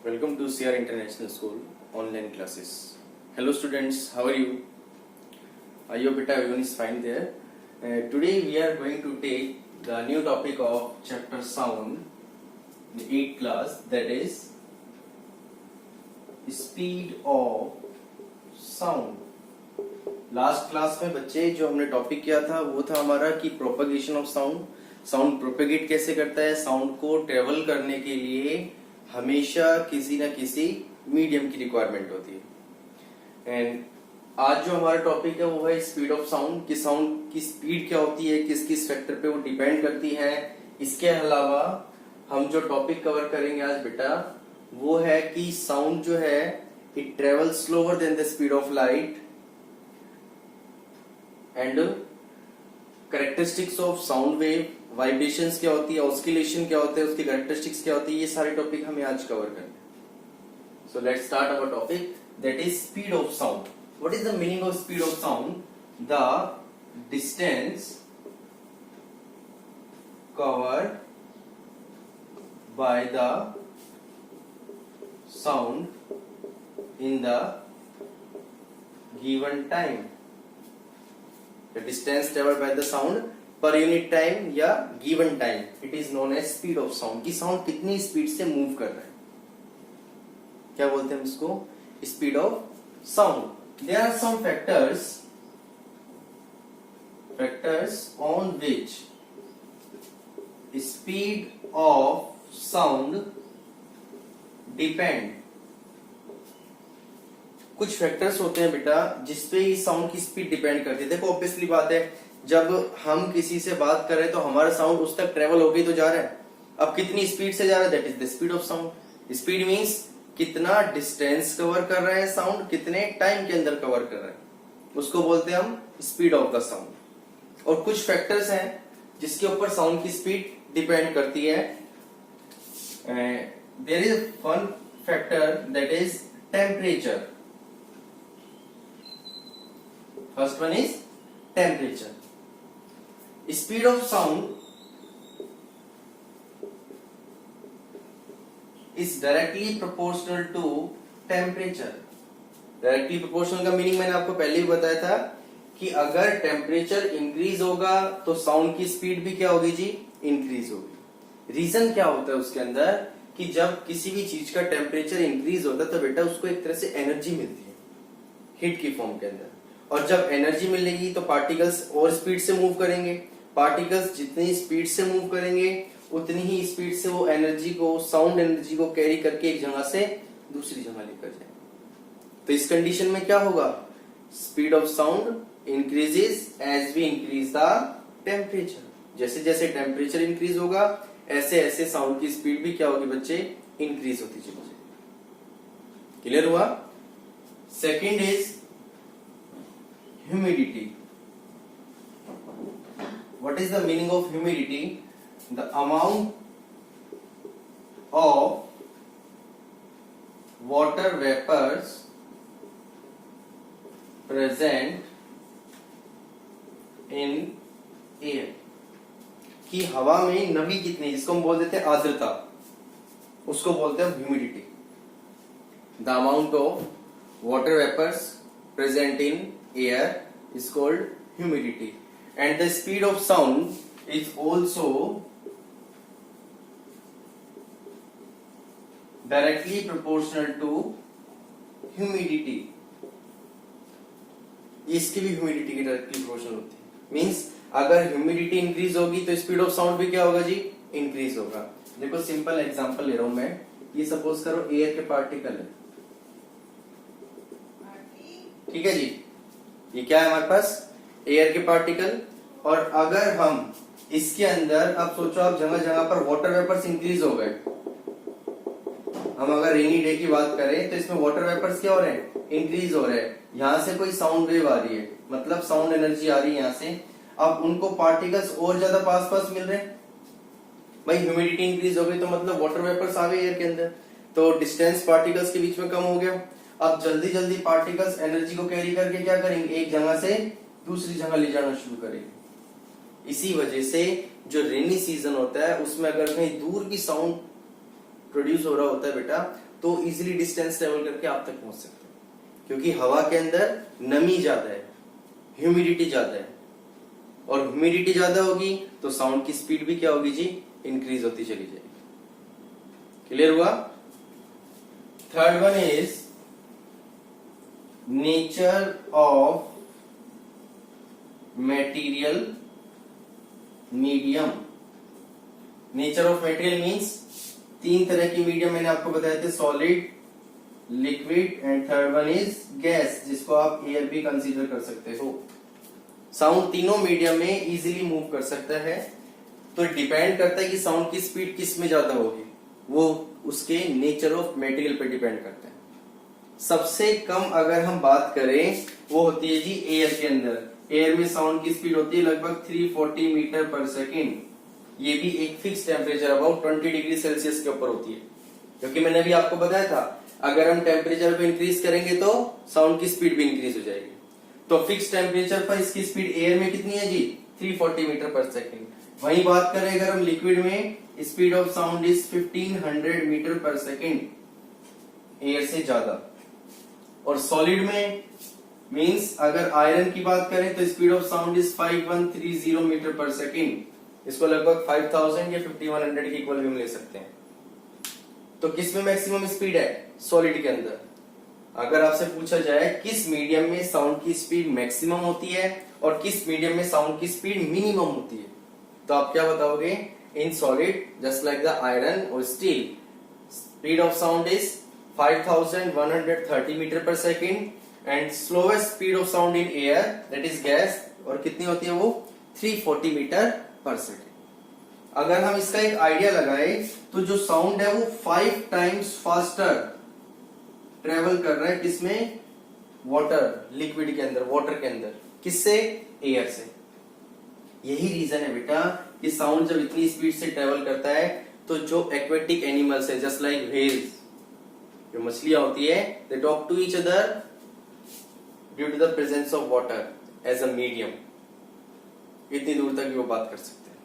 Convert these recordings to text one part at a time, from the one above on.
Welcome to CR International School online classes. Hello students, how are you? I hope everyone is fine there. Today we are going to take the new topic of chapter sound, the 8th class, that is speed of sound. Last class में बच्चे जो हमने topic किया था वो था हमारा कि propagation of sound. Sound propagate कैसे करता है. साउंड को ट्रेवल करने के लिए हमेशा किसी न किसी मीडियम की रिक्वायरमेंट होती है. एंड आज जो हमारा टॉपिक है वो है स्पीड ऑफ साउंड. कि साउंड की स्पीड क्या होती है, किस किस फैक्टर पे वो डिपेंड करती है. इसके अलावा हम जो टॉपिक कवर करेंगे आज बेटा वो है कि साउंड जो है it travel slower than the speed of light and characteristics of sound wave, vibrations क्या होती है, ऑस्किलेशन क्या होते हैं, उसकी कैरेक्टरिस्टिक्स क्या होती है, ये सारे टॉपिक हमें आज कवर करने हैं. So let's start our topic that is speed of sound. What is the meaning of speed of sound? The distance covered by the sound in the given time. The distance traveled by the sound per unit time या given time, it is known as speed of sound. कि sound कितनी speed से move कर रहा है, क्या बोलते हैं इसको? Speed of sound. There are some factors on which speed of sound depend. कुछ फैक्टर्स होते हैं बेटा जिसपे ही साउंड की स्पीड डिपेंड करती है. देखो ऑब्वियसली बात है, जब हम किसी से बात कर रहे हैं तो हमारा साउंड उस तक ट्रेवल हो गई तो जा रहा है. अब कितनी स्पीड से जा रहा है, that is the speed of sound. Speed means कितना डिस्टेंस कवर कर रहा है साउंड, कितने टाइम के अंदर कवर कर रहा है, उसको बोलते हैं हम स्पीड ऑफ द साउंड. और कुछ फैक्टर्स हैं जिसके ऊपर साउंड की स्पीड डिपेंड करती है. There is one factor that is temperature. First one is temperature. Speed of sound is directly proportional to temperature. Directly proportional का मीनिंग मैंने आपको पहले ही बताया था कि अगर टेम्परेचर इंक्रीज होगा तो साउंड की स्पीड भी क्या होगी जी, इंक्रीज होगी. रीजन क्या होता है उसके अंदर कि जब किसी भी चीज का टेम्परेचर इंक्रीज होता है तो बेटा उसको एक तरह से एनर्जी मिलती है हीट की फॉर्म के अंदर. और जब एनर्जी मिलेगी तो पार्टिकल्स और स्पीड से मूव करेंगे. पार्टिकल्स जितनी स्पीड से मूव करेंगे उतनी ही स्पीड से वो एनर्जी को, साउंड एनर्जी को कैरी करके एक जगह से दूसरी जगह लेकर जाएंगे. तो इस कंडीशन में क्या होगा, speed of sound increases as we increase the temperature. जैसे जैसे टेम्परेचर इंक्रीज होगा ऐसे ऐसे साउंड की स्पीड भी क्या होगी बच्चे, इंक्रीज होती चली जाएगी. क्लियर हुआ? Second is humidity. What is the meaning of humidity? The amount of water vapors present in air. कि हवा में नमी कितनी, जिसको हम बोल देते हैं आर्द्रता, उसको बोलते हैं humidity. The amount of water vapors present in air is called humidity. And the speed of sound is also directly proportional to humidity. इसकी भी ह्यूमिडिटी की डायरेक्टली प्रोपोर्शनल होती है. मींस अगर ह्यूमिडिटी इंक्रीज होगी तो स्पीड ऑफ साउंड भी क्या होगा जी, इंक्रीज होगा. देखो सिंपल एग्जांपल ले रहा हूं मैं. ये सपोज करो एयर के पार्टिकल है, ठीक है जी. ये क्या है हमारे पास, एयर के पार्टिकल. और अगर हम इसके अंदर, अब सोचो आप जगह जगह पर वाटर वेपर्स इंक्रीज हो गए. हम अगर रेनी डे की बात करें तो इसमें वाटर वेपर्स क्या हो रहे हैं, इंक्रीज हो रहे हैं. यहां से कोई साउंड वेव आ रही है, मतलब साउंड एनर्जी आ रही है यहां से. अब उनको पार्टिकल्स और ज्यादा पास पास मिल रहे हैं. भाई ह्यूमिडिटी इंक्रीज हो गई तो मतलब वाटर वेपर्स आ गए एयर के अंदर, तो डिस्टेंस पार्टिकल्स के बीच में कम हो गया. अब जल्दी जल्दी पार्टिकल्स एनर्जी को कैरी करके क्या करेंगे, एक जगह से दूसरी जगह ले जाना शुरू करेंगे. इसी वजह से जो रेनी सीजन होता है उसमें अगर कहीं दूर की साउंड प्रोड्यूस हो रहा होता है बेटा, तो इजीली डिस्टेंस ट्रेवल करके आप तक पहुंच सकते हैं, क्योंकि हवा के अंदर नमी ज्यादा है, ह्यूमिडिटी ज्यादा है, और ह्यूमिडिटी ज्यादा होगी तो साउंड की स्पीड भी क्या होगी जी, इंक्रीज होती चली जाएगी। क्लियर हुआ? Third one is nature of material medium. Nature of material means तीन तरह की मीडियम मैंने आपको बताए थे, solid, liquid and third one is gas, जिसको आप एयर भी कंसीडर कर सकते हो। साउंड तीनों मीडियम में इजीली मूव कर सकता है, तो डिपेंड करता है कि साउंड की स्पीड किस में ज्यादा होगी, वो उसके नेचर ऑफ मटेरियल पर डिपेंड करता है। सबसे कम अगर हम बात करें वो होती है जी एयर के अंदर। एयर में साउंड की स्पीड होती है लगभग 340 मीटर पर सेकेंड। ये भी एक fix temperature about 20 degree Celsius के ऊपर होती है, क्योंकि मैंने भी आपको बताया था अगर हम टेम्परेचर को इंक्रीज करेंगे तो साउंड की स्पीड भी इंक्रीज हो जाएगी। तो फिक्स टेम्परेचर पर इसकी स्पीड एयर में कितनी है जी, 340 मीटर पर सेकेंड। वही बात करें अगर हम लिक्विड में, speed of sound is 1500 metre per second, air से ज्यादा। और सॉलिड में मींस अगर आयरन की बात करें तो speed of sound is 5130 metre per second, इसको लगभग 5000 या 5100 के इक्वल भी हम ले सकते हैं। तो किस में मैक्सिमम स्पीड है, सॉलिड के अंदर। अगर आपसे पूछा जाए किस मीडियम में साउंड की स्पीड मैक्सिमम होती है और किस मीडियम में साउंड की स्पीड मिनिमम होती है, तो आप क्या बताओगे, in solid just like the iron और steel, speed of sound is 5130 metre per second and slowest speed of sound in air that is gas, और कितनी होती है वो, 340 मीटर पर सेकेंड। अगर हम इसका एक आइडिया लगाए तो जो साउंड है वो 5 टाइम्स फास्टर ट्रेवल कर रहा है किसमें, वाटर, लिक्विड के अंदर, वाटर के अंदर, किससे, एयर से। यही रीजन है बेटा कि साउंड जब इतनी स्पीड से ट्रेवल करता है तो जो एक्वेटिक एनिमल्स है जस्ट लाइक व्हेल्स, जो मछलियां होती है, they talk to each other due to the presence of water as a medium. इतनी दूर तक भी वो बात कर सकते हैं।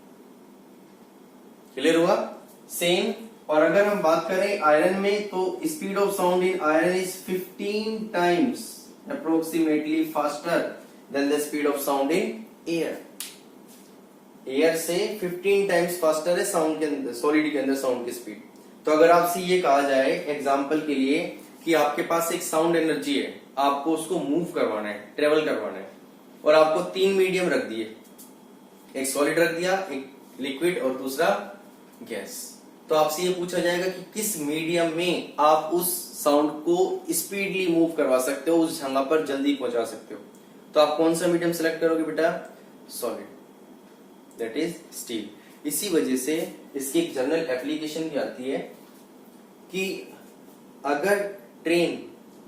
क्लियर हुआ? सेम। और अगर हम बात करें आयरन में तो speed of sound in iron is 15 times approximately faster than the speed of sound in air. Air से 15 टाइम्स फास्टर है साउंड के अंदर, सॉलिड के अंदर साउंड की स्पीड। तो अगर आपसे ये कहा जाए एग्जांपल के लिए कि आपके पास एक साउंड एनर्जी है, आपको उसको मूव करवाना है, ट्रेवल करवाना है, और आपको 3 मीडियम रख दिए, एक सॉलिड रख दिया, एक लिक्विड और दूसरा गैस। तो आपसे ये पूछा जाएगा कि किस मीडियम में आप उस साउंड को स्पीडली मूव करवा सकते हो, उस जगह पर जल्दी पहुंचा सकते हो। तो आप कौन सा मीडियम सेलेक्ट करोगे बेटा, सॉलिड, दैट इज स्टील। इसी वजह से इसकी एक जनरल एप्लीकेशन भी आती है कि अगर ट्रेन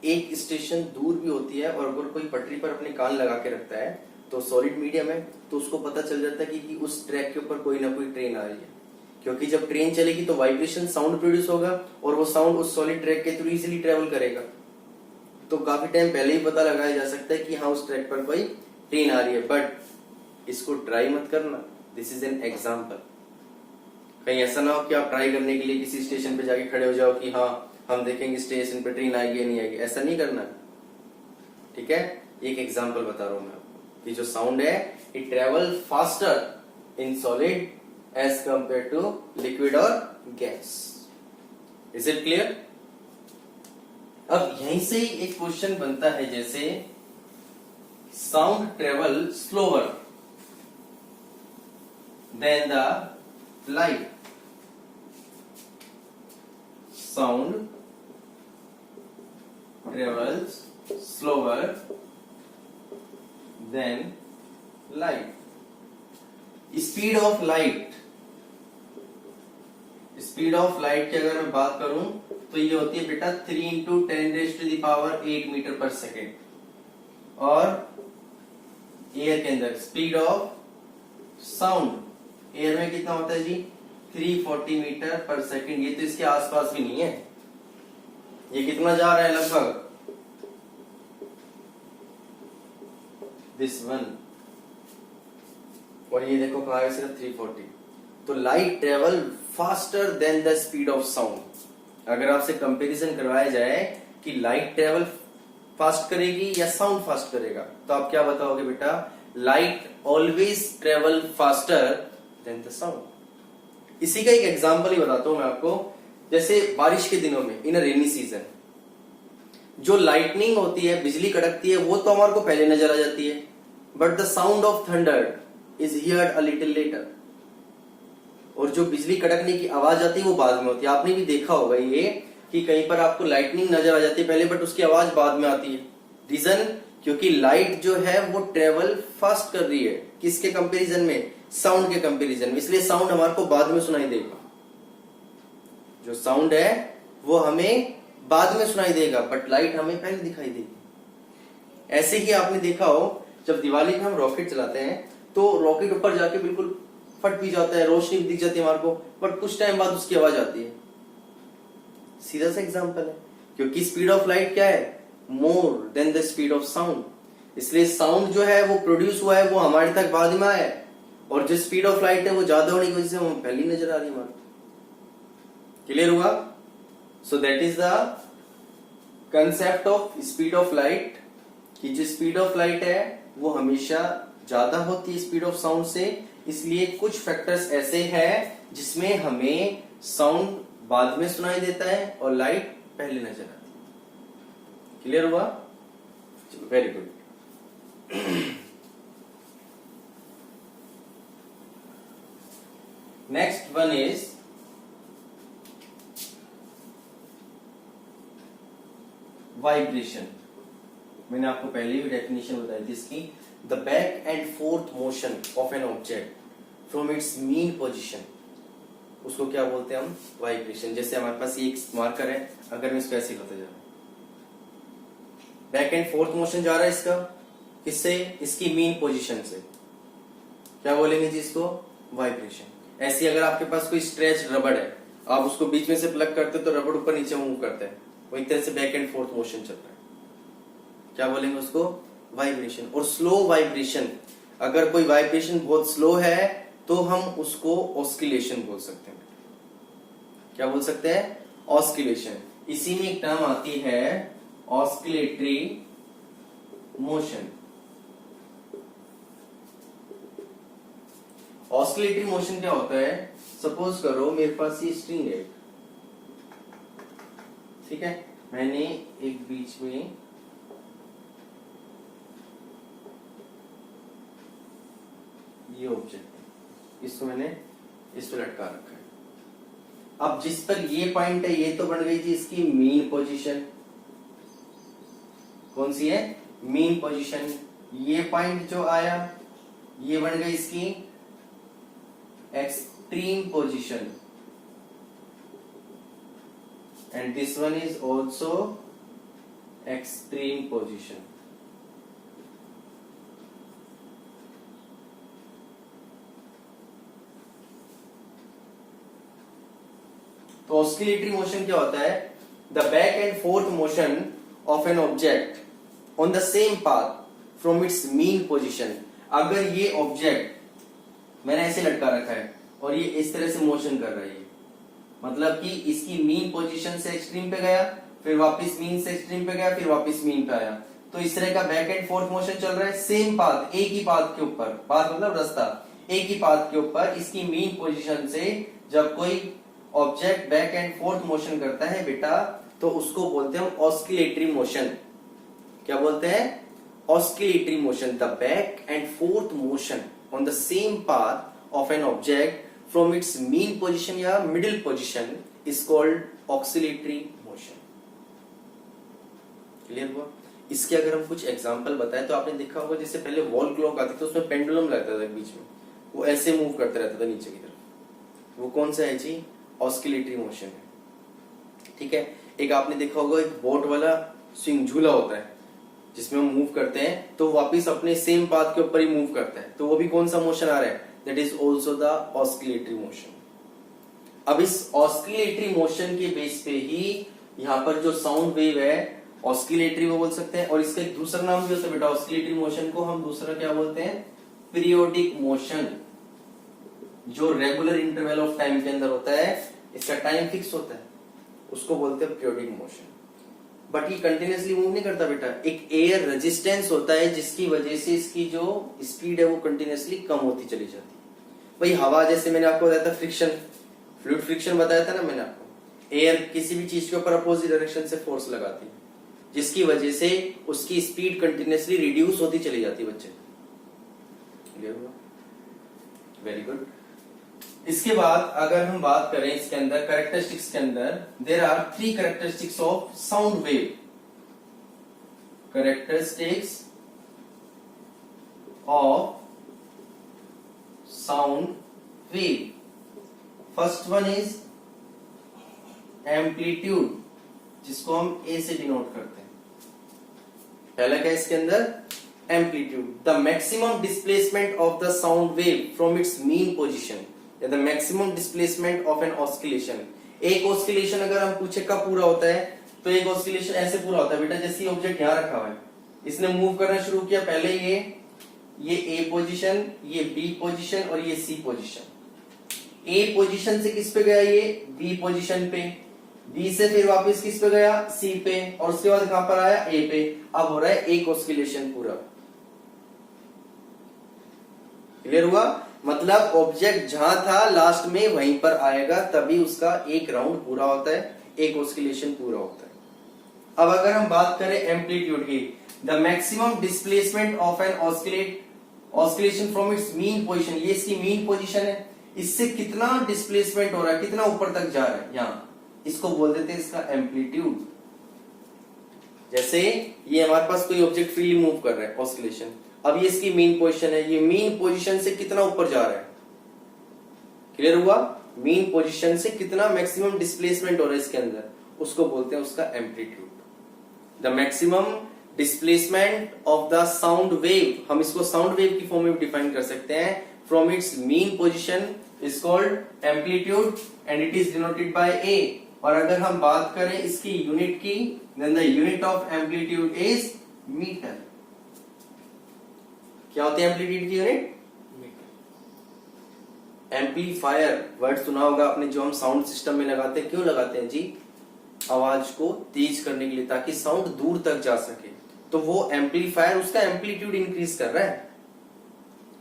एक स्टेशन दूर भी होती है और अगर कोई पटरी पर अपने कान लगा के रखता है तो सॉलिड मीडियम है, तो उसको पता चल जाता है कि उस ट्रैक के ऊपर कोई ना कोई ट्रेन आ रही है, क्योंकि जब ट्रेन चलेगी तो वाइब्रेशन साउंड प्रोड्यूस होगा और वो साउंड उस सॉलिड ट्रैक के थ्रू इजीली ट्रेवल करेगा। तो काफी टाइम पहले ही पता लगाया जा सकता है कि हाँ उस ट्रैक पर कोई ट्रेन आ रही है। बट इसको ट्राई मत करना, दिस इज एन एग्जाम्पल। कहीं ऐसा ना हो कि आप ट्राई करने के लिए किसी स्टेशन पे जाके खड़े हो जाओ कि हाँ हम देखेंगे स्टेशन पे ट्रेन आएगी या नहीं आएगी, ऐसा नहीं करना। ठीक है, एक एग्जाम्पल बता रहा हूं मैं आपको कि जो साउंड है it travel faster in solid as compare to liquid और गैस। Is it clear? अब यहीं से ही एक क्वेश्चन बनता है, जैसे sound travel slower than the light, sound travels slower than light. Speed of light, speed of light की अगर मैं बात करूं तो ये होती है बेटा 3 into 10⁸ मीटर पर सेकेंड। और एयर के अंदर स्पीड ऑफ साउंड एयर में कितना होता है जी, 340 मीटर पर सेकेंड। ये तो इसके आसपास भी नहीं है, ये कितना जा रहा है लगभग दिस वन, और ये देखो कहा है सिर्फ 340। तो light travel faster than the speed of sound. अगर आपसे कंपैरिजन करवाया जाए कि लाइट ट्रेवल फास्ट करेगी या साउंड फास्ट करेगा, तो आप क्या बताओगे बेटा? Light always travel faster than the sound. इसी का एक एग्जांपल ही बताता हूं मैं आपको। जैसे बारिश के दिनों में इन अ रेनी सीजन जो लाइटनिंग होती है, बिजली कड़कती है, वो तो हमारे को पहले नजर आ जाती है, but the sound of thunder is heard a little letter. और जो बिजली कड़कने की आवाज आती है वो बाद में होती है। आपने भी देखा होगा ये कि कहीं पर आपको लाइटनिंग नजर आ जाती है पहले, बट उसकी आवाज बाद में आती है। रीजन, क्योंकि लाइट जो है वो ट्रेवल फास्ट कर रही है। किसके कंपैरिजन में? साउंड के कंपैरिजन में। इसलिए साउंड हमारे को बाद में सुनाई देगा। जो साउंड है वो हमें बाद में सुनाई देगा, बट लाइट हमें पहले दिखाई देगी। ऐसे ही आपने देखा हो जब दिवाली में हम रॉकेट चलाते हैं तो रॉकेट ऊपर जाके बिल्कुल फट भी जाता है, रोशनी भी दिख जाती है हमारे को, बट कुछ टाइम बाद उसकी आवाज आती है। सीधा सा एग्जांपल है, क्योंकि स्पीड ऑफ लाइट क्या है? More than the speed of sound. इसलिए साउंड जो है वो प्रोड्यूस हुआ है, वो हमारे तक बाद में आया है, और जो स्पीड ऑफ लाइट है वो ज्यादा होने की वजह से हमें पहली नजर आ रही है हमारे। क्लियर हुआ? So that is the concept of speed of light, कि जो स्पीड ऑफ लाइट है वो हमेशा ज्यादा होती है स्पीड ऑफ साउंड से। इसलिए कुछ फैक्टर्स ऐसे हैं जिसमें हमें साउंड बाद में सुनाई देता है और लाइट पहले नजर आती है। क्लियर हुआ? चलो, very good. Next one is vibration. मैंने आपको पहले भी डेफिनेशन बताई थी इसकी। The back and forth motion of an object from its mean position, उसको क्या बोलते हैं हम? वाइब्रेशन। जैसे हमारे पास ये एक मार्कर है, अगर मैं इसको ऐसे करते जा रहा हूं, बैक एंड फोर्थ मोशन जा रहा है इसका, किससे? इसकी मीन पोजीशन से। क्या बोलेंगे जी इसको? वाइब्रेशन। ऐसी अगर आपके पास कोई स्ट्रेच रबड़ है, आप उसको बीच में से प्लग करते तो रबड़ ऊपर नीचे मूव करता है, वही तरह से बैक एंड फोर्थ मोशन चल रहा है। क्या बोलेंगे उसको? वाइब्रेशन। और स्लो वाइब्रेशन, अगर कोई वाइब्रेशन बहुत स्लो है तो हम उसको ऑस्किलेशन बोल सकते हैं। क्या बोल सकते हैं? ऑस्किलेशन। इसी में एक टर्म आती है ऑस्किलेटरी मोशन। ऑस्किलेटरी मोशन क्या होता है? सपोज करो मेरे पास ये स्ट्रिंग है, ठीक है, मैंने एक बीच में ये ऑब्जेक्ट, इसको मैंने इस पे लटका रखा है। अब जिस पर ये पॉइंट है, ये तो बन गई थी इसकी मीन पोजीशन। कौन सी है? Mean position. ये पॉइंट जो आया ये बन गई इसकी extreme position, and this one is also extreme position. तो ऑस्किलेटरी मोशन क्या होता है? The back and forth motion of an object on the same path from its mean position. अगर ये ऑब्जेक्ट मैंने ऐसे लटका रखा है और ये इस तरह से मोशन कर रहा है, मतलब कि इसकी मीन पोजीशन से एक्सट्रीम पे गया, फिर वापस मीन से एक्सट्रीम पे गया, फिर वापस मीन पे आया, तो इस तरह का बैक एंड फोर्थ मोशन चल रहा है। सेम पाथ, एक ही पाथ के ऊपर, पाथ मतलब रास्ता, एक ही पाथ के ऊपर इसकी मीन पोजीशन से जब कोई object back and forth motion करता है बेटा, तो उसको बोलते हैं ऑस्किलेटरी मोशन। क्या बोलते हैं? Oscillatory motion. The back and forth motion on the same path of an object from its mean position या middle position is called oscillatory motion. Clear हुआ? इसके अगर हम कुछ एग्जांपल बताएं तो आपने देखा होगा, जैसे पहले वॉल क्लॉक आती थी, उसमें पेंडुलम लगता था बीच में, वो ऐसे मूव करते रहता था नीचे की तरफ, वो कौन सा है जी? ऑस्किलेटरी मोशन है। ठीक है। एक आपने देखा होगा एक बोट वाला स्विंग झूला होता है जिसमें हम मूव करते हैं तो वापिस अपने सेम पाथ के ऊपर ही मूव करता है, तो वो भी कौन सा मोशन आ रहा है? That is also the oscillatory motion. अब इस ऑस्किलेटरी मोशन के बेस पे ही यहाँ पर जो साउंड वेव है ऑस्किलेटरी वो बोल सकते हैं, और इसका एक दूसरा नाम भी होता है बेटा ऑस्किलेटरी मोशन को हम दूसरा क्या बोलते हैं? Periodic motion. जो रेगुलर इंटरवल ऑफ टाइम के अंदर होता है, इसका टाइम फिक्स होता है, उसको बोलते हैं पीरियोडिक मोशन। बट ये कंटिन्यूअसली मूव नहीं करता बेटा, एक एयर रेजिस्टेंस होता है जिसकी वजह से इसकी जो स्पीड है वो कंटिन्यूअसली कम होती चली जाती है। वही हवा, जैसे मैंने आपको बताया था फ्रिक्शन, फ्लूइड फ्रिक्शन बताया था ना मैंने आपको, एयर किसी भी चीज के ऊपर अपोजिट डायरेक्शन से फोर्स लगाती है जिसकी वजह से उसकी स्पीड कंटिन्यूअसली रिड्यूस होती चली जाती है बच्चे। क्लियर हुआ? Very good. इसके बाद अगर हम बात करें इसके अंदर कैरेक्टरिस्टिक्स के अंदर, there are 3 characteristics of sound wave. Characteristics of sound wave. First one is amplitude, जिसको हम ए से डिनोट करते हैं। पहला क्या है इसके अंदर? Amplitude, the maximum displacement of the sound wave from its mean position, या the maximum displacement of an oscillation. एक ऑस्किलेशन अगर हम पूछे कब पूरा होता है, तो एक ऑस्किलेशन ऐसे पूरा होता है बेटा, जैसे ऑब्जेक्ट यहां रखा हुआ है, इसने मूव करना शुरू किया, पहले ये ए पोजीशन, ये बी पोजीशन और ये सी पोजीशन। ए पोजीशन से किस पे गया? ये बी पोजीशन पे, बी से फिर वापस किस पे गया? सी पे, और उसके बाद कहां पर आया? ए पे। अब हो रहा है एक ऑस्किलेशन पूरा। क्लियर हुआ? मतलब ऑब्जेक्ट जहां था लास्ट में वहीं पर आएगा, तभी उसका एक राउंड पूरा होता है, एक ऑस्किलेशन पूरा होता है। अब अगर हम बात करें एम्पलीट्यूड की, the maximum displacement of an oscillation from its mean position, ये इसकी मीन पोजीशन है, इससे कितना डिस्प्लेसमेंट हो रहा है, कितना ऊपर तक जा रहा है, यहां, इसको बोल देते हैं इसका एम्पलीट्यूड। जैसे ये हमारे पास कोई ऑब्जेक्ट फ्रीली मूव कर रहा है, ऑस्किलेशन, अब ये इसकी मीन पोजीशन है, ये मीन पोजीशन से कितना ऊपर जा रहा है। क्लियर हुआ? मीन पोजीशन से कितना मैक्सिमम डिस्प्लेसमेंट हो रहा है इसके अंदर, उसको बोलते हैं उसका amplitude. The maximum displacement of the sound wave, हम इसको साउंड वेव की फॉर्म में डिफाइन कर सकते हैं, from its mean position is called amplitude and it is denoted by A. और अगर हम बात करें इसकी यूनिट की, then the unit of amplitude is metre. क्या होती है एम्पलीट्यूड की यूनिट? एम्पलीफायर वर्ड सुना होगा आपने, जो हम साउंड सिस्टम में लगाते हैं। क्यों लगाते हैं जी? आवाज को तेज करने के लिए, ताकि साउंड दूर तक जा सके। तो वो एम्पलीफायर उसका एम्पलीट्यूड इंक्रीज कर रहा है।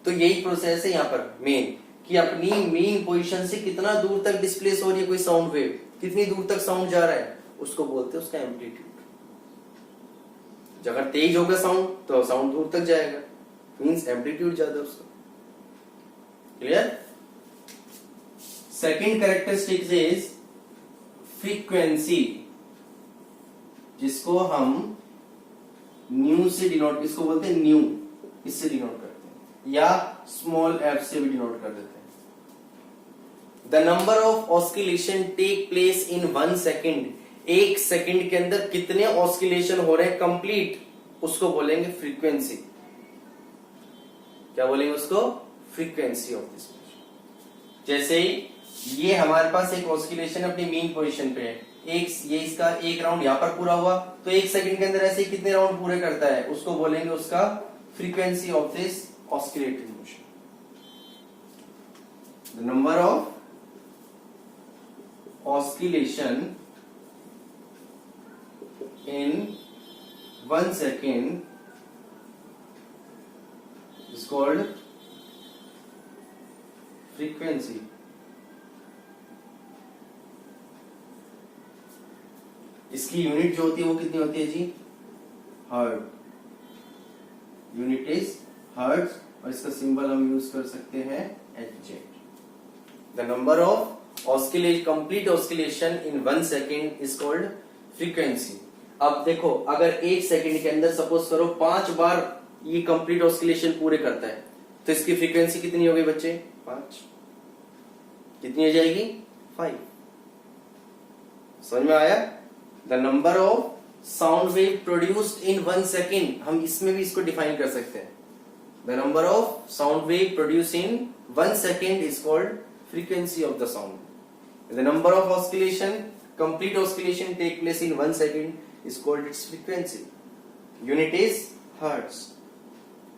तो यही प्रोसेस है यहाँ पर मेन, कि अपनी मेन पोजीशन से कितना दूर तक डिस्प्लेस हो रही है कोई साउंड वेव, कितनी दूर तक साउंड जा रहा है, उसको बोलते हैं उसका एम्पलीट्यूड। अगर तेज होगा साउंड तो साउंड दूर तक जाएगा, मींस एम्पलीट्यूड ज्यादा उसका। Clear? Second characteristics is frequency, जिसको हम न्यू से डिनोट, इसको बोलते हैं न्यू, इससे डिनोट करते हैं, या स्मॉल एफ से भी डिनोट कर देते हैं। The number of oscillation take place in 1 second, 1 second के अंदर कितने ऑस्किलेशन हो रहे हैं कंप्लीट, उसको बोलेंगे फ्रीक्वेंसी। क्या बोलेंगे उसको? Frequency of this. जैसे ये हमारे पास एक ऑस्किलेशन अपनी मीन पोजीशन पे है, ये इसका एक राउंड यहां पर पूरा हुआ, तो 1 सेकंड के अंदर ऐसे कितने राउंड पूरे करता है, उसको बोलेंगे उसका frequency of this oscillating motion. The number of oscillation in 1 second is called frequency. इसकी यूनिट जो होती है वो कितनी होती है जी? हर्ट्ज। यूनिट इज हर्ट्ज, और इसका सिंबल हम यूज कर सकते हैं Hz। The number of complete oscillation in 1 second is called frequency. अब देखो, अगर 1 सेकेंड के अंदर सपोज करो 5 बार ये कंप्लीट ऑस्किलेशन पूरे करता है, तो इसकी फ्रीक्वेंसी कितनी हो गई बच्चे? 5। कितनी हो जाएगी? 5। समझ में आया? The number of sound wave produced in 1 second, हम इसमें भी इसको डिफाइन कर सकते हैं। The number of sound wave produce in 1 second is called frequency of the sound. The number of oscillation, complete oscillation take place in 1 second is called its frequency. Unit is hertz.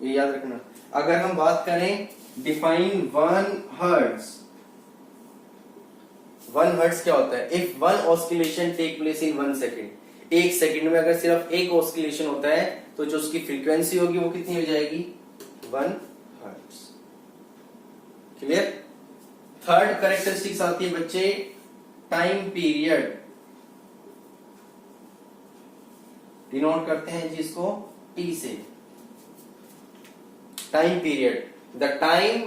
ये याद रखना। अगर हम बात करें define 1 hertz, 1 hertz क्या होता है? If one oscillation take place in 1 second, 1 second में अगर सिर्फ एक ऑस्किलेशन होता है तो जो उसकी फ्रीक्वेंसी होगी वो कितनी हो जाएगी? 1 हर्ट्ज। क्लियर? थर्ड कैरेक्टरिस्टिक्स आती है बच्चे टाइम पीरियड। डिनोट करते हैं जी इसको टी से। Time period, the time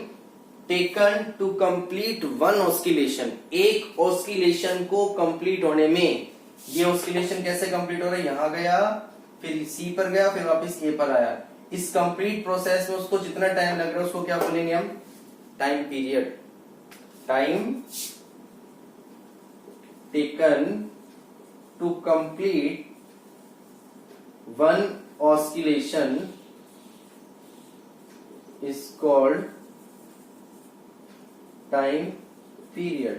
taken to complete one oscillation, एक ऑस्किलेशन को कंप्लीट होने में, ये ऑस्किलेशन कैसे कंप्लीट हो रहा है? यहां गया, फिर सी पर गया, फिर वापस ए पर आया। इस कंप्लीट प्रोसेस में उसको जितना टाइम लग रहा है उसको क्या बोलेंगे हम? Time period. Time taken to complete one oscillation is called time period.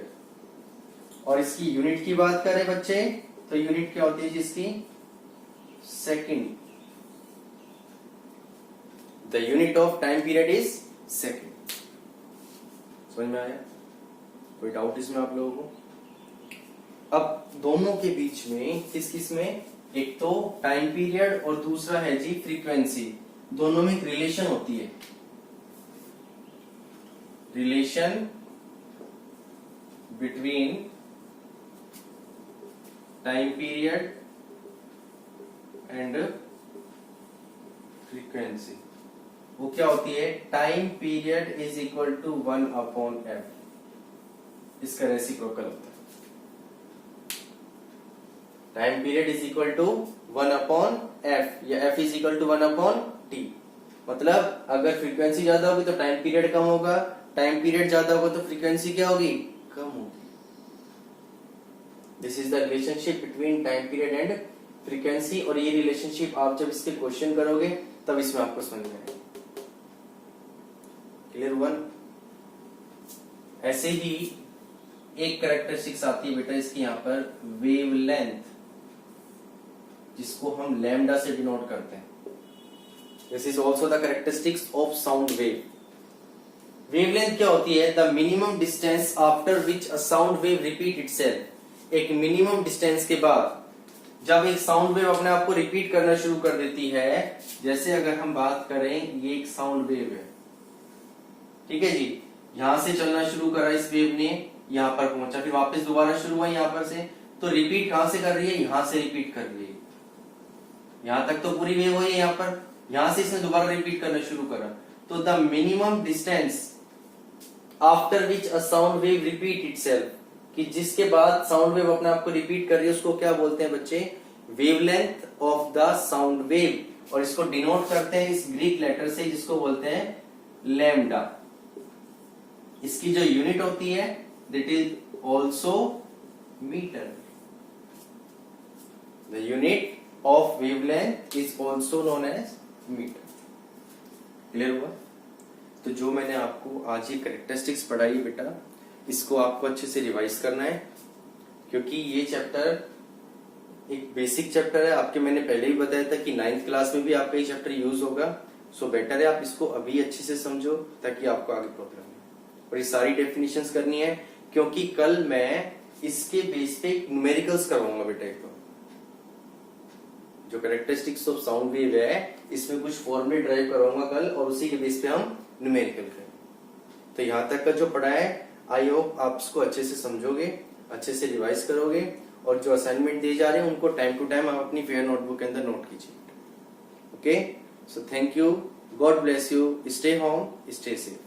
और इसकी यूनिट की बात करें बच्चे तो यूनिट क्या होती है जिसकी? Second. The unit of time period is second. समझ में आया? कोई डाउट इसमें आप लोगों को? अब दोनों के बीच में किस किस में, एक तो टाइम पीरियड और दूसरा है जी फ्रीक्वेंसी, दोनों में एक रिलेशन होती है। Relation between time period and frequency, वो क्या होती है? Time period is equal to 1/f। इसका रेसिप्रोकल होता है। Time period is equal to 1/f या f is equal to 1/t। मतलब अगर फ्रीक्वेंसी ज्यादा होगी तो टाइम पीरियड कम होगा, टाइम पीरियड ज्यादा होगा तो फ्रीक्वेंसी क्या होगी? कम होगी। This is the relationship between time period and frequency. और ये रिलेशनशिप आप जब इसके क्वेश्चन करोगे तब इसमें आपको समझ में आएगा। क्लियर हुआ? ऐसे ही एक कैरेक्टरिस्टिक्स आती है बेटा इसकी यहाँ पर, वेवलेंथ, जिसको हम लैम्डा से डिनोट करते हैं। This is also the characteristics of sound wave. Wavelength क्या होती है? The minimum distance after which a sound wave repeat itself. एक मिनिमम डिस्टेंस के बाद जब एक साउंड वेव अपने आप को रिपीट करना शुरू कर देती है, जैसे अगर हम बात करें ये एक साउंड वेव है, ठीक है जी, यहां से चलना शुरू करा इस वेव ने, यहां पर पहुंचा, फिर वापस दोबारा शुरू हुआ यहां पर से, तो रिपीट कहां से कर रही है? यहां से रिपीट कर रही है। यहां तक तो पूरी वेव हुई है, यहां पर, यहां से इसने दोबारा रिपीट करना शुरू करा। तो the minimum distance after which a sound wave repeat itself, कि जिसके बाद साउंड वेव अपने आप को रिपीट कर रही है, उसको क्या बोलते हैं बच्चे? Wavelength of the sound wave. और इसको डिनोट करते हैं इस ग्रीक लेटर से, जिसको बोलते हैं लैम्डा। इसकी जो यूनिट होती है that is also metre. The unit of wavelength is also known as metre. Clear हुआ? तो जो मैंने आपको आज ये कैरेक्टरिस्टिक्स पढ़ाई बेटा, इसको आपको अच्छे से रिवाइज करना है, क्योंकि ये चैप्टर एक बेसिक चैप्टर है। आपके मैंने पहले ही बताया था कि 9th क्लास में भी आपका ये चैप्टर यूज होगा। सो बेटर है आप इसको अभी अच्छे से समझो ताकि आपको आगे प्रॉब्लम नहीं। और ये सारी डेफिनेशंस करनी है, क्योंकि कल मैं इसके बेस पे न्यूमेरिकल्स करवाऊंगा बेटा। एक जो कैरेक्टरिस्टिक्स ऑफ साउंड वेव है, इसमें कुछ फॉर्मूले ड्राइव करवाऊंगा कल, और उसी के बेस पे हम न्यूमेरिकल करेंगे। तो यहाँ तक का जो पढ़ा है, आई होप आप इसको अच्छे से समझोगे, अच्छे से रिवाइज करोगे, और जो असाइनमेंट दिए जा रहे हैं उनको टाइम टू टाइम आप अपनी फेयर नोटबुक के अंदर नोट कीजिए। Okay, so thank you, God bless you, stay home, stay safe.